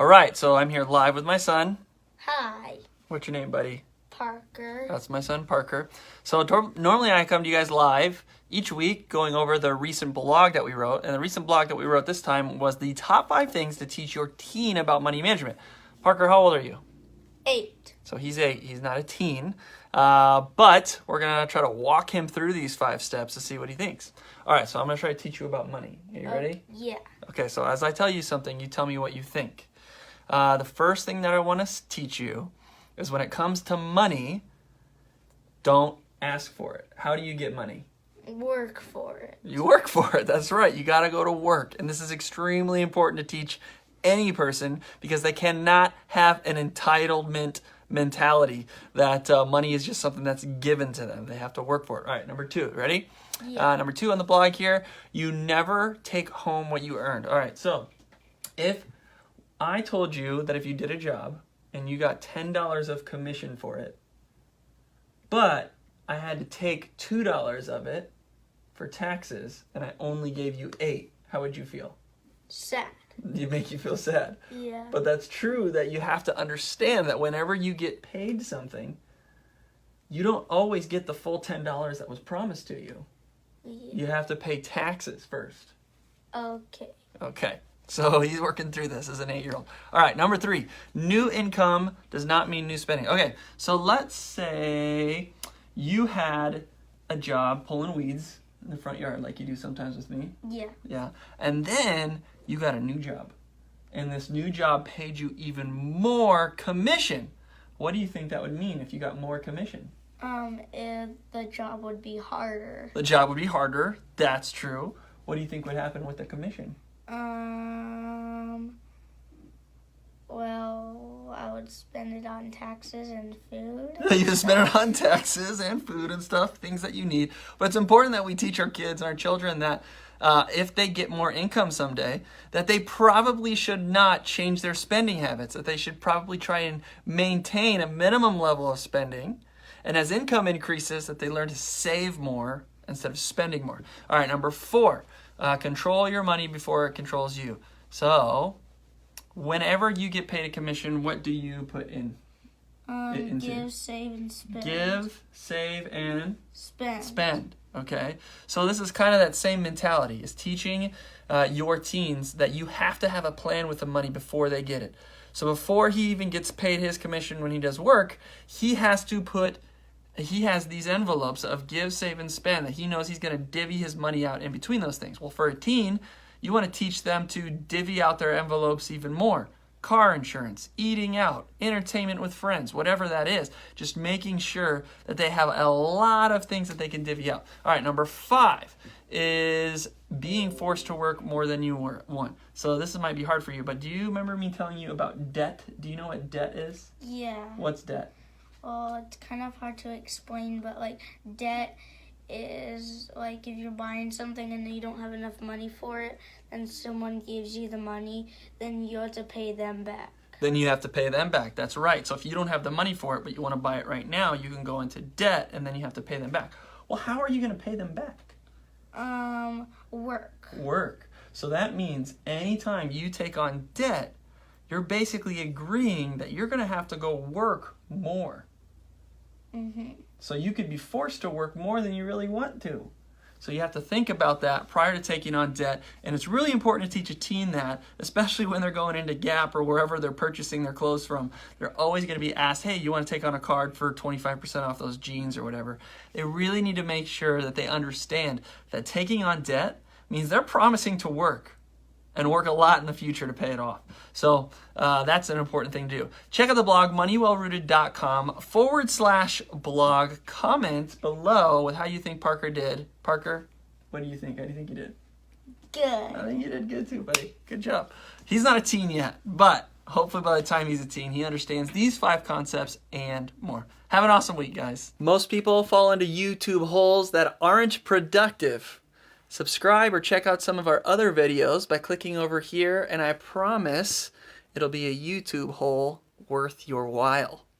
All right, so I'm here live with my son. Hi, What's your name, buddy? Parker. That's my son, Parker. So normally I come to you guys live each week going over the recent blog that we wrote. And the recent blog that we wrote this time was the top 5 things to teach your teen about money management. Parker, how old are you? 8. So he's 8. He's not a teen. But we're going to try to walk him through these 5 steps to see what he thinks. All right, so I'm going to try to teach you about money. Are you ready? Yeah. Okay, so as I tell you something, you tell me what you think. The first thing that I want to teach you is when it comes to money, don't ask for it. How do you get money? Work for it. You work for it. That's right. You got to go to work. And this is extremely important to teach any person because they cannot have an entitlement mentality that money is just something that's given to them. They have to work for it. All right, number 2. Ready? Yeah. Number 2 on the blog here, you never take home what you earned. All right, so if I told you that if you did a job and you got $10 of commission for it, but I had to take $2 of it for taxes and I only gave you 8, how would you feel? Sad. It'd make you feel sad. Yeah. But that's true that you have to understand that whenever you get paid something, you don't always get the full $10 that was promised to you. Yeah. You have to pay taxes first. Okay. Okay. So he's working through this as an 8-year-old. All right, number 3, new income does not mean new spending. Okay, so let's say you had a job pulling weeds in the front yard like you do sometimes with me. Yeah. Yeah. And then you got a new job. And this new job paid you even more commission. What do you think that would mean if you got more commission? If the job would be harder. The job would be harder. That's true. What do you think would happen with the commission? Well, I would spend it on taxes and food. You spend it on taxes and food and stuff, things that you need. But it's important that we teach our kids and our children that if they get more income someday, that they probably should not change their spending habits, that they should probably try and maintain a minimum level of spending. And as income increases, that they learn to save more instead of spending more. All right, number 4, control your money before it controls you. So whenever you get paid a commission, what do you put in? Give, save, and spend. Give, save, and Spend. spend. Okay, so this is kind of that same mentality, is teaching your teens that you have to have a plan with the money before they get it. So before he even gets paid his commission when he does work, he has these envelopes of give, save, and spend that he knows he's going to divvy his money out in between those things. Well, for a teen, you want to teach them to divvy out their envelopes even more. Car insurance, eating out, entertainment with friends, whatever that is. Just making sure that they have a lot of things that they can divvy out. All right, number 5 is being forced to work more than you want. So this might be hard for you, but do you remember me telling you about debt? Do you know what debt is? Yeah. What's debt? Well, it's kind of hard to explain, but like debt is like if you're buying something and you don't have enough money for it, and someone gives you the money, then you have to pay them back. Then you have to pay them back. That's right. So if you don't have the money for it, but you want to buy it right now, you can go into debt and then you have to pay them back. Well, how are you going to pay them back? Work. So that means anytime you take on debt, you're basically agreeing that you're going to have to go work more. Mm-hmm. So you could be forced to work more than you really want to. So you have to think about that prior to taking on debt. And it's really important to teach a teen that, especially when they're going into Gap or wherever they're purchasing their clothes from. They're always going to be asked, hey, you want to take on a card for 25% off those jeans or whatever. They really need to make sure that they understand that taking on debt means they're promising to work and work a lot in the future to pay it off. So that's an important thing to do. Check out the blog, moneywellrooted.com/blog. Comment below with how you think Parker did. Parker, what do you think? How do you think you did? Good. I think you did good too, buddy. Good job. He's not a teen yet, but hopefully by the time he's a teen, he understands these 5 concepts and more. Have an awesome week, guys. Most people fall into YouTube holes that aren't productive. Subscribe or check out some of our other videos by clicking over here, and I promise it'll be a YouTube hole worth your while.